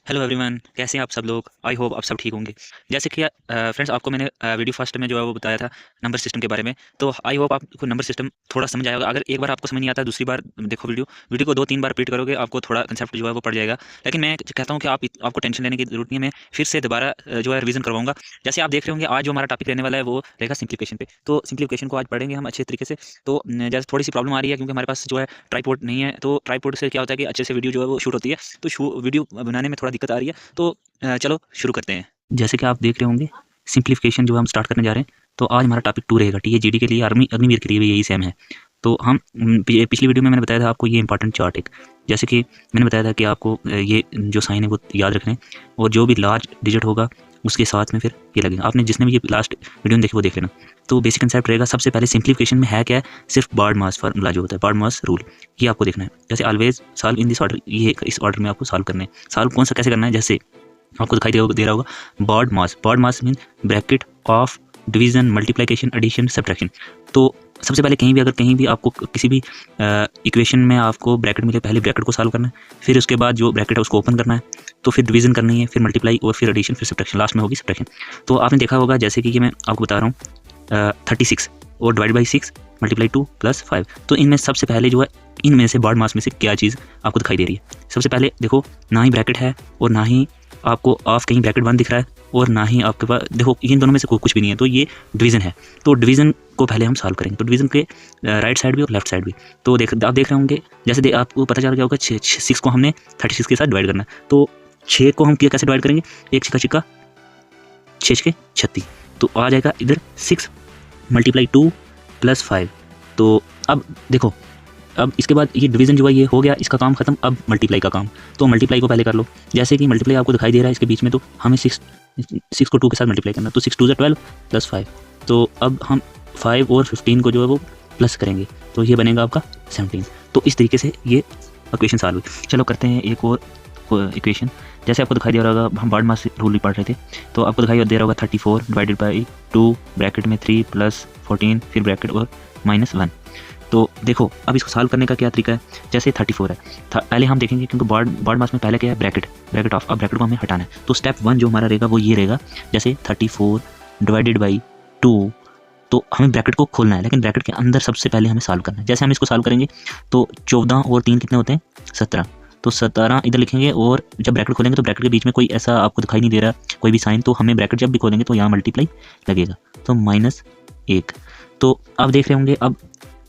Hello everyone, कैसे हैं आप सब लोग। आई होप आप सब ठीक होंगे। जैसे कि फ्रेंड्स, आपको मैंने वीडियो फर्स्ट में जो है वो बताया था नंबर सिस्टम के बारे में। तो आई होप आपको नंबर सिस्टम थोड़ा समझ आएगा। अगर एक बार आपको समझ नहीं आता, दूसरी बार देखो वीडियो को 2-3 बार रिपीट करोगे, आपको थोड़ा कंसेप्ट जो है वो पड़ जाएगा। लेकिन मैं कहता हूँ कि आपको टेंशन लेने की जरूरत नहीं है। मैं फिर से दोबारा जो है रिवीजन करवाऊंगा। जैसे आप देख रहे होंगे, आज जो हमारा टॉपिक रहने वाला है वो रहेगा सिंप्लीफिकेशन पे। तो सिंप्लीफिकेशन को आज पढ़ेंगे हम अच्छे तरीके से। तो जैसे थोड़ी सी प्रॉब्लम आ रही है क्योंकि हमारे पास जो है ट्राइपॉड नहीं है। तो ट्राइपॉड से क्या होता है कि अच्छे से वीडियो जो है वो शूट होती है। तो वीडियो बनाने में थोड़ा दिक्कत आ रही है। तो चलो शुरू करते हैं। जैसे कि आप देख रहे होंगे, सिंप्लीफिकेशन जो हम स्टार्ट करने जा रहे हैं। तो आज हमारा टॉपिक 2 रहेगा। टीएजीडी के लिए, आर्मी अग्निवीर के लिए भी यही सेम है। तो हम पिछली वीडियो में मैंने बताया था आपको ये इंपॉर्टेंट चार्ट एक, जैसे कि मैंने बताया था कि आपको ये जो साइन है वो याद रखना है, और जो भी लार्ज डिजिट होगा उसके साथ में फिर ये लगेगा। आपने जिसने भी ये लास्ट वीडियो में देखी वो देख लेना। तो बेसिक कंसेप्ट रहेगा। सबसे पहले सिंप्लीफिकेशन में है क्या है, सिर्फ बार्ड मास फार्मूला जो होता है, बार्ड मास रूल, ये आपको देखना है। जैसे always solve in this order, ये इस ऑर्डर में आपको सॉल्व करना है। सॉल्व कौन सा कैसे करना है, जैसे आपको दिखाई दे रहा होगा BODMAS mean bracket of division, multiplication, addition, subtraction. तो सबसे पहले कहीं भी आपको किसी भी इक्वेशन में आपको ब्रैकेट मिले, पहले ब्रैकेट को सॉल्व करना है, फिर उसके बाद जो ब्रैकेट है उसको ओपन करना है, तो फिर डिवीजन करनी है, फिर मल्टीप्लाई, और फिर एडिशन, फिर सब्ट्रैक्शन, लास्ट में होगी सब्ट्रैक्शन। तो आपने देखा होगा, जैसे कि ये मैं आपको बता रहा हूँ 36 और डिवाइड बाई 6 मल्टीप्लाई 2 + 5। तो इनमें सबसे पहले जो है, इनमें से बॉड मास में से क्या चीज़ आपको दिखाई दे रही है। सबसे पहले देखो, ना ही ब्रैकेट है और ना ही आपको ऑफ कहीं ब्रैकेट बंद दिख रहा है, और ना ही आपके पास, देखो इन दोनों में से कुछ भी नहीं है। तो ये डिवीजन है। तो डिवीजन को पहले हम सॉल्व करेंगे। तो डिवीजन के राइट साइड भी और लेफ्ट साइड भी। तो आप देख रहे होंगे, जैसे आपको पता चल गया होगा 6 को हमने 36 के साथ डिवाइड करना है। तो 6 को हम कैसे डिवाइड करेंगे, 1 6 6 6 36। तो आ जाएगा इधर 6 × 2 + 5। तो अब देखो, अब इसके बाद ये डिवीजन जो है ये हो गया, इसका काम खत्म। अब मल्टीप्लाई का काम, तो मल्टीप्लाई को पहले कर लो। जैसे कि मल्टीप्लाई आपको दिखाई दे रहा है इसके बीच में, तो हमें 6 को 2 के साथ मल्टीप्लाई करना। तो 6 2 = 12 + 5। तो अब हम 5 और 15 को जो है वो प्लस करेंगे, तो ये बनेगा आपका 17। तो इस तरीके से ये इक्वेशन सॉल्व हुई। चलो करते हैं एक और इक्वेशन। जैसे आपको दिखाई दे रहा होगा, हम बॉड मास रूल भी पढ़ रहे थे, तो आपको दिखाई दे रहा होगा 34 डिवाइडेड बाई 2 ब्रैकेट में 3 + 14 फिर ब्रैकेट और -1। तो देखो, अब इसको सॉल्व करने का क्या तरीका है। जैसे 34 है, पहले हम देखेंगे क्योंकि बॉड मास में पहले क्या है, ब्रैकेट ऑफ। अब ब्रैकेट को हमें हटाना है। तो स्टेप 1 जो हमारा रहेगा वो ये रहेगा, जैसे 34 डिवाइडेड बाई 2। तो हमें ब्रैकेट को खोलना है, लेकिन ब्रैकेट के अंदर सबसे पहले हमें सॉल्व करना है। जैसे हम इसको सॉल्व करेंगे तो 14 और 3 कितने होते हैं, 17। तो 17 इधर लिखेंगे, और जब ब्रैकेट खोलेंगे तो ब्रैकेट के बीच में कोई ऐसा आपको दिखाई नहीं दे रहा कोई भी साइन, तो हमें ब्रैकेट जब भी खोलेंगे तो यहाँ मल्टीप्लाई लगेगा, तो -1। तो अब देख रहे होंगे,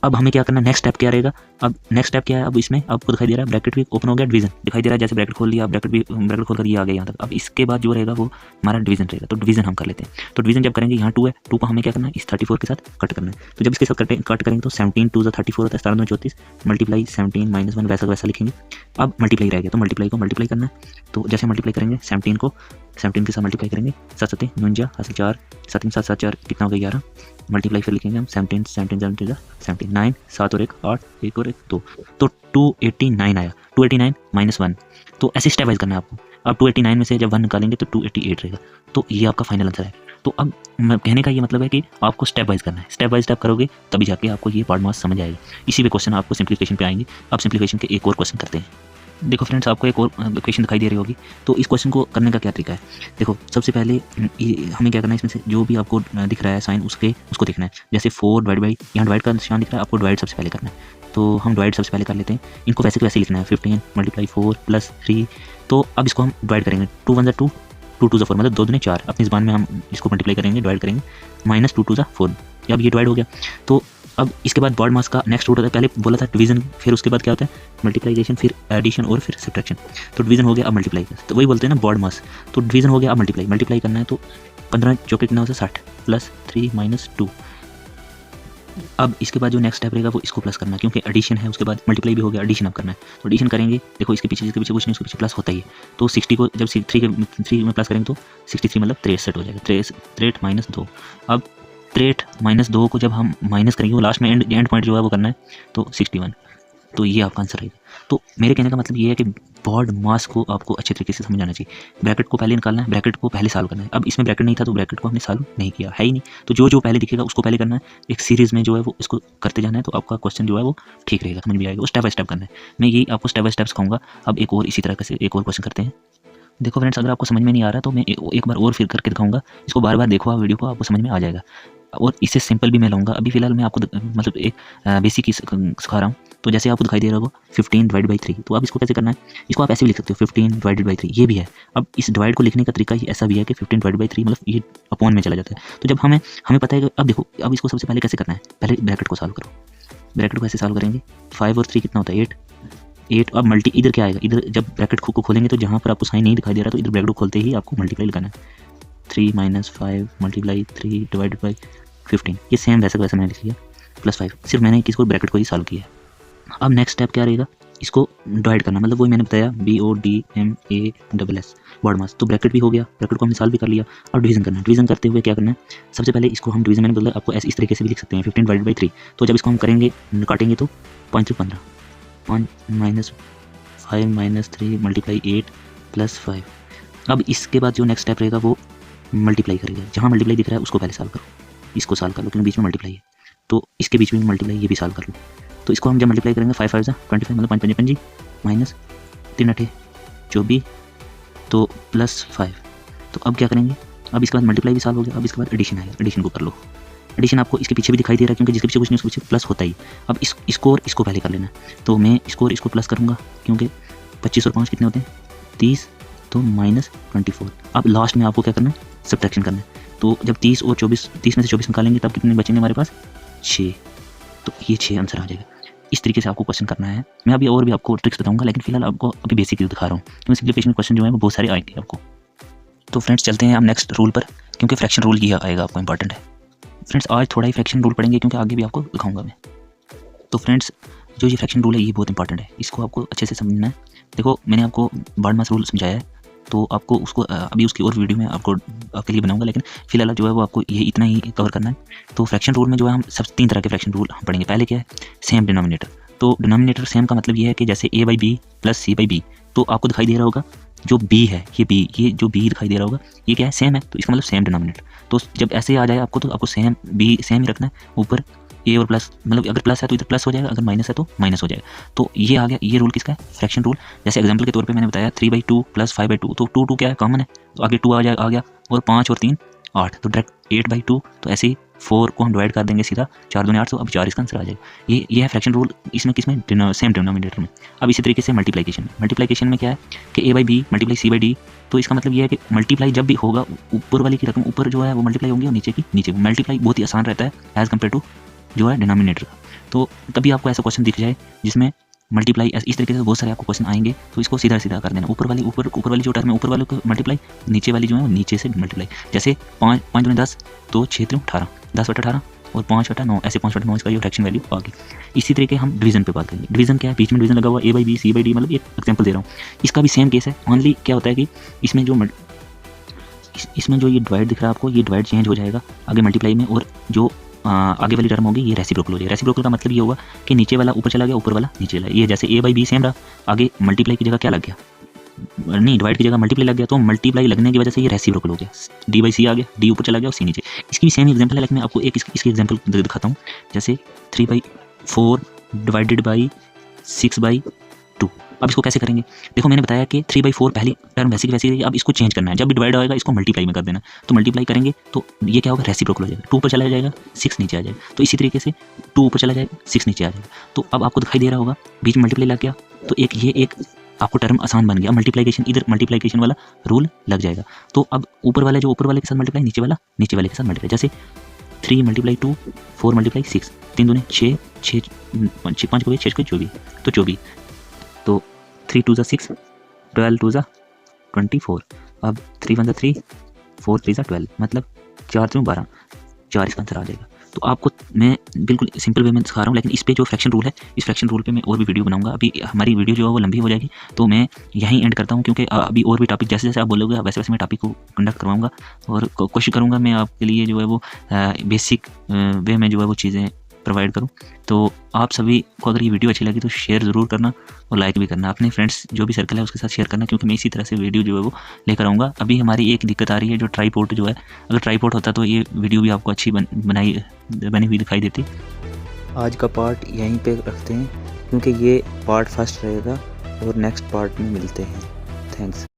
अब हमें क्या करना है, नेक्स्ट स्टेप क्या रहेगा। अब नेक्स्ट स्टेप क्या है, अब इसमें आपको दिखाई दे रहा है ब्रैकेट भी ओपन हो गया, डिवीजन दिखाई दे रहा है। जैसे ब्रैकेट खोल लिया, ब्रैकेट खोलकर ये आ गया यहाँ तक। अब इसके बाद जो रहेगा वो हमारा डिवीजन रहेगा। तो डिवीजन हम कर लेते हैं। तो डिवीजन जब करेंगे, यहाँ 2 है, 2 को हमें क्या करना है, इस 34 के साथ कट करना है। तो जब इसके साथ कट करेंगे तो 17 2 = 34 होता है, 17 2 34 मल्टीप्लाई 17 -1 वैसा वैसा लिखेंगे। अब मल्टीप्लाई रह गया, तो मल्टीप्लाई को मल्टीप्लाई करना है। तो जैसे मल्टीप्लाई करेंगे 17 को 17 के साथ मल्टीप्लाई करेंगे, 7 7 49 हासिल 4, 7 7 7 4 कितना हो गया, 11। मल्टीप्लाई फिर लिखेंगे हम 17 17 17 17 9 7 और 1 8, 1 और 1 2। तो 289 आया, 289 -1। तो ऐसे स्टेप वाइज करना है आपको। अब 289 में से जब 1 निकालेंगे तो 288 रहेगा। तो ये आपका फाइनल आंसर है। तो अब कहने का ये मतलब है कि आपको स्टेप वाइज करना है। स्टेप बाय स्टेप करोगे तभी जाके आपको ये बॉड मास समझ आएगी। इसी पे क्वेश्चन आपको सिंप्लीफिकेशन पे आएंगे। अब सिंप्लीफिकेशन के एक और क्वेश्चन करते हैं। देखो फ्रेंड्स, आपको एक और क्वेश्चन दिखाई दे रही होगी। तो इस क्वेश्चन को करने का क्या तरीका है, देखो सबसे पहले हमें क्या करना है, इसमें से जो भी आपको दिख रहा है साइन उसको देखना है। जैसे 4 डिवाइड बाई, यहाँ डिवाइड का निशान दिख रहा है, आपको डिवाइड सबसे पहले करना है। तो हम डिवाइड सबसे पहले कर लेते हैं। इनको वैसे के वैसे लिखना है, 15 × 4 + 3। तो अब इसको हम डिवाइड करेंगे, 2 1 = 2, 2 2 = 4, मतलब 2 दूनी 4। अपनी ज़बान में हम इसको मल्टीप्लाई करेंगे, डिवाइड करेंगे, -2 2 = 4। अब ये डिवाइड हो गया। तो अब इसके बाद बॉड मास का नेक्स्ट रूट होता है, पहले बोला था डिवीजन, फिर उसके बाद क्या होता है मल्टीप्लिकेशन, फिर एडिशन और फिर सब्ट्रैक्शन। तो डिवीजन हो गया, अब मल्टीप्लाई। तो वही बोलते हैं ना बॉड मास। तो डिवीजन हो गया, अब मल्टीप्लाई करना है। तो 15 चौके कितना होता है, 60 + 3 -2। अब इसके बाद जो नेक्स्ट स्टेप रहेगा वो इसको प्लस करना है, क्योंकि एडिशन है, उसके बाद मल्टीप्लाई भी हो गया, एडिशन अब करना है। तो एडिशन करेंगे, देखो इसके पीछे कुछ नहीं, उसके पीछे प्लस होता ही है। तो 60 को जब 3 में प्लस करेंगे तो 63 मतलब 63 हो जाएगा, 63 -2। अब 63 -2 को जब हम माइनस करेंगे, वो लास्ट में एंड पॉइंट जो है वो करना है, तो 61। तो ये आपका आंसर रहेगा। तो मेरे कहने का मतलब ये है कि बॉड मास को आपको अच्छे तरीके से समझ आना चाहिए। ब्रैकेट को पहले निकालना है, ब्रैकेट को पहले सॉल्व करना है। अब इसमें ब्रैकेट नहीं था तो ब्रैकेट को हमने सॉल्व नहीं किया, है ही नहीं। तो जो पहले दिखेगा उसको पहले करना है। एक सीरीज़ में जो है वो इसको करते जाना है, तो आपका क्वेश्चन जो है वो ठीक रहेगा, समझ में आएगा। वो स्टेप बाय स्टेप करना है। मैं यही आपको स्टेप बाय स्टेप सिखाऊंगा। अब एक और इसी तरह से एक और क्वेश्चन करते हैं। देखो फ्रेंड्स, अगर आपको समझ में नहीं आ रहा तो मैं एक बार और फिर करके दिखाऊंगा। इसको बार बार देखो आप वीडियो को, आपको समझ में आ जाएगा। और इससे सिंपल भी मैं लाऊंगा। अभी फिलहाल मैं आपको मतलब एक बेसिक ही सिखा रहा हूँ। तो जैसे आपको दिखाई दे रहा होगा 15/3, तो आप इसको कैसे करना है, इसको आप ऐसे भी लिख सकते हो 15/3, ये भी है। अब इस डिवाइड को लिखने का तरीका ही ऐसा भी है कि 15/3 मतलब ये अपॉन में चला जाता है। तो जब हमें पता है कि अब देखो, अब इसको सबसे पहले कैसे करना है, पहले ब्रैकेट को सॉल्व करो। ब्रैकेट को ऐसे सॉल्व करेंगे, 5 और 3 कितना होता है 8। अब मल्टी इधर क्या आएगा, इधर जब ब्रैकेट को खोलेंगे तो जहाँ पर आपको साइन नहीं दिखाई दे रहा तो इधर ब्रैकेट को खोलते ही आपको मल्टीप्लाई लगाना है। 3 - 5 × 3 / 15, ये सेम वैसे वैसे मैंने लिख लिया, +5। सिर्फ मैंने किसको ब्रैकेट को ही सॉल्व किया है। अब नेक्स्ट स्टेप क्या रहेगा, इसको डिवाइड करना, मतलब वही मैंने बताया BODMASS बॉड मास। तो ब्रैकेट भी हो गया, ब्रैकेट को हमने सॉल्व भी कर लिया। अब डिवीजन करना है। डिवीजन करते हुए क्या करना है, सबसे पहले इसको हम डिवीजन मैंने बोला आपको ऐसे इस तरीके से भी लिख सकते हैं 15/3। तो जब इसको हम करेंगे काटेंगे तो 5 × 15, 5 - 5 - 3 × 8 +5। अब इसके बाद जो नेक्स्ट स्टेप रहेगा वो मल्टीप्लाई करेगा। जहाँ मल्टीप्लाई दिख रहा है उसको पहले सॉल्व करो, इसको सॉल्व कर लो क्योंकि बीच में मल्टीप्लाई है, तो इसके बीच में मल्टीप्लाई ये भी सॉल्व कर लो। तो इसको हम जब मल्टीप्लाई करेंगे 5 × 5 = 25, मतलब 5 × 5 = 25 - 3 × 8 = 24, तो +5। तो अब क्या करेंगे, अब इसके बाद मल्टीप्लाई भी सॉल्व हो गया। अब इसके बाद एडिशन आएगा, एडिशन को कर लो। एडिशन आपको इसके पीछे भी दिखाई दे रहा है क्योंकि जिसके पीछे कुछ नहीं उसके पीछे प्लस होता ही। अब इसको और इसको पहले कर लेना, तो मैं इसको और इसको प्लस करूँगा क्योंकि 25 और 5 कितने होते हैं 30, तो -24। अब लास्ट में आपको क्या करना है, सब्ट्रैक्शन करना है। तो जब 30 और 24, 30 में से 24 निकालेंगे तब कितने बचेंगे हमारे पास 6, तो ये 6 आंसर आ जाएगा। इस तरीके से आपको क्वेश्चन करना है। मैं अभी और भी आपको ट्रिक्स बताऊंगा, लेकिन फिलहाल आपको अभी बेसिक दिखा रहा हूँ क्योंकि सिंप्लीफिकेशन क्वेश्चन जो है वो बहुत सारे आएंगे आपको। तो फ्रेंड्स चलते हैं हम नेक्स्ट रूल पर, क्योंकि फ्रैक्शन रूल ये आएगा आपको इंपॉर्टेंट है। फ्रेंड्स आज थोड़ा ही फ्रैक्शन रूल पढ़ेंगे क्योंकि आगे भी आपको दिखाऊंगा मैं। तो फ्रेंड्स जो ये फ्रैक्शन रूल है ये बहुत इंपॉर्टेंट है, इसको आपको अच्छे से समझना है। देखो मैंने आपको बॉड मास रूल समझाया है, तो आपको उसको अभी उसकी और वीडियो में आपको आपके लिए बनाऊंगा, लेकिन फिलहाल जो है वो आपको ये इतना ही कवर करना है। तो फ्रैक्शन रूल में जो है हम सब 3 तरह के फ्रैक्शन रूल हम पढ़ेंगे। पहले क्या है, सेम डिनोमिनेटर। तो डिनोमिनेटर सेम का मतलब ये है कि जैसे A/B + C/B, तो आपको दिखाई दे रहा होगा जो B है, ये जो B दिखाई दे रहा होगा ये क्या है, सेम है, तो इसका मतलब सेम डिनोमिनेटर। तो जब ऐसे आ जाए आपको तो आपको सेम B सेम ही रखना है, ऊपर A और प्लस, मतलब अगर प्लस है तो इधर प्लस हो जाएगा, अगर माइनस है तो माइनस हो जाएगा। तो ये आ गया, ये रूल किसका है, फ्रैक्शन रूल। जैसे एग्जांपल के तौर पे मैंने बताया 3/2 + 5/2, तो 2 क्या है, कॉमन है, तो आगे 2 आ गया, और 5 और 3 8, तो डायरेक्ट 8/2। तो ऐसे ही 4 को हम डिवाइड कर देंगे सीधा, 4 दूनी 8, तो अब 4 इसका आंसर आ जाएगा। ये है फ्रैक्शन रूल, इसमें किसमें, सेम डिनोमिनेटर में। अब इसी तरीके से मल्टीप्लिकेशन में क्या है कि A/B × C/D, तो इसका मतलब ये है कि मल्टीप्लाई जब भी होगा ऊपर वाली की रकम ऊपर जो है वो मल्टीप्लाई होंगी और नीचे की नीचे। मल्टीप्लाई बहुत ही आसान रहता है एज़ कम्पेयर टू जो है डिनोमिनेटर का। तो कभी आपको ऐसा क्वेश्चन दिख जाए जिसमें मल्टीप्लाई इस तरीके से बहुत सारे आपको क्वेश्चन आएंगे, तो इसको सीधा सीधा कर देना। ऊपर वाली जो टर्म है ऊपर वाले को मल्टीप्लाई, नीचे वाली जो है वो नीचे से मल्टीप्लाई। जैसे 5 दूनी 10, तो 6 × 18, 10/18 और 5/9, ऐसे 5/9 का ये फ्रैक्शन वैल्यू आ गई। इसी तरीके हम डिवीजन पे बात करेंगे। डिवीजन क्या है, बीच में डिवीजन लगा हुआ A/B C/D, मतलब एक एग्जाम्पल दे रहा हूँ। इसका भी सेम केस है, ओनली क्या होता है कि इसमें जो ये डिवाइड दिख रहा है आपको, ये डिवाइड चेंज हो जाएगा आगे मल्टीप्लाई में, और जो आगे वाली टर्म होगी ये रेसिप्रोकल हो जाएगी। रेसिप्रोकल का मतलब ये होगा कि नीचे वाला ऊपर चला गया, ऊपर वाला नीचे चला। ये जैसे A/B सेम रहा, आगे मल्टीप्लाई की जगह क्या लग गया, नहीं डिवाइड की जगह मल्टीप्लाई लग गया, तो मल्टीप्लाई लगने की वजह से ये रेसिप्रोकल हो गया। D/C आ गया, D ऊपर चला गया और C नीचे। इसकी भी सेम एग्जांपल है, लेकिन मैं आपको एक इसकी एग्जांपल दिखाता हूँ। जैसे 3/4 / 6/2। अब इसको कैसे करेंगे, देखो मैंने बताया कि 3/4 पहली टर्म वैसी की वैसी रही। अब इसको चेंज करना है, जब भी डिवाइड होगा इसको मल्टीप्लाई में कर देना। तो मल्टीप्लाई करेंगे तो ये क्या होगा, रेसिप्रोकल हो जाएगा, 2 ऊपर चला जाएगा 6 नीचे आ जाएगा। तो इसी तरीके से 2 ऊपर चला जाएगा 6 नीचे आ जाएगा। तो अब आपको दिखाई दे रहा होगा बीच में मल्टीप्लाई लग गया, तो एक आपको टर्म आसान बन गया। मल्टीप्लिकेशन, इधर मल्टीप्लिकेशन वाला रूल लग जाएगा। तो अब ऊपर वाले के साथ मल्टीप्लाई, नीचे वाला नीचे वाले के साथ मल्टीप्लाई। जैसे 3 × 2 4 × 6, 3 दूनी 6, 5 को 6 को 24, तो 24, तो 3 × 2 = 6, 12 × 2 = 24। अब 3 × 1 = 3, 4 × 3 = 12, मतलब 4 × 3 = 12, 4 इसका आंसर आ जाएगा। तो आपको मैं बिल्कुल सिंपल वे में सिखा रहा हूँ, लेकिन इस पे जो फ्रैक्शन रूल है, इस फ्रैक्शन रूल पे मैं और भी वीडियो बनाऊंगा। अभी हमारी वीडियो जो है वो लंबी हो जाएगी, तो मैं यहीं एंड करता हूँ, क्योंकि अभी और भी टॉपिक जैसे जैसे आप बोलोगे वैसे वैसे मैं टॉपिक को कंडक्ट करवाऊँगा, और कोशिश करूँगा मैं आपके लिए जो है वो बेसिक वे में जो है वो चीज़ें प्रोवाइड करूँ। तो आप सभी को अगर ये वीडियो अच्छी लगी तो शेयर ज़रूर करना और लाइक भी करना। अपने फ्रेंड्स जो भी सर्कल है उसके साथ शेयर करना, क्योंकि मैं इसी तरह से वीडियो जो है वो लेकर आऊँगा। अभी हमारी एक दिक्कत आ रही है, जो ट्राइपॉड जो है, अगर ट्राइपॉड होता तो ये वीडियो भी आपको अच्छी बनी हुई दिखाई देती। आज का पार्ट यहीं पे रखते हैं, क्योंकि ये पार्ट फर्स्ट रहेगा और नेक्स्ट पार्ट में मिलते हैं। थैंक्स।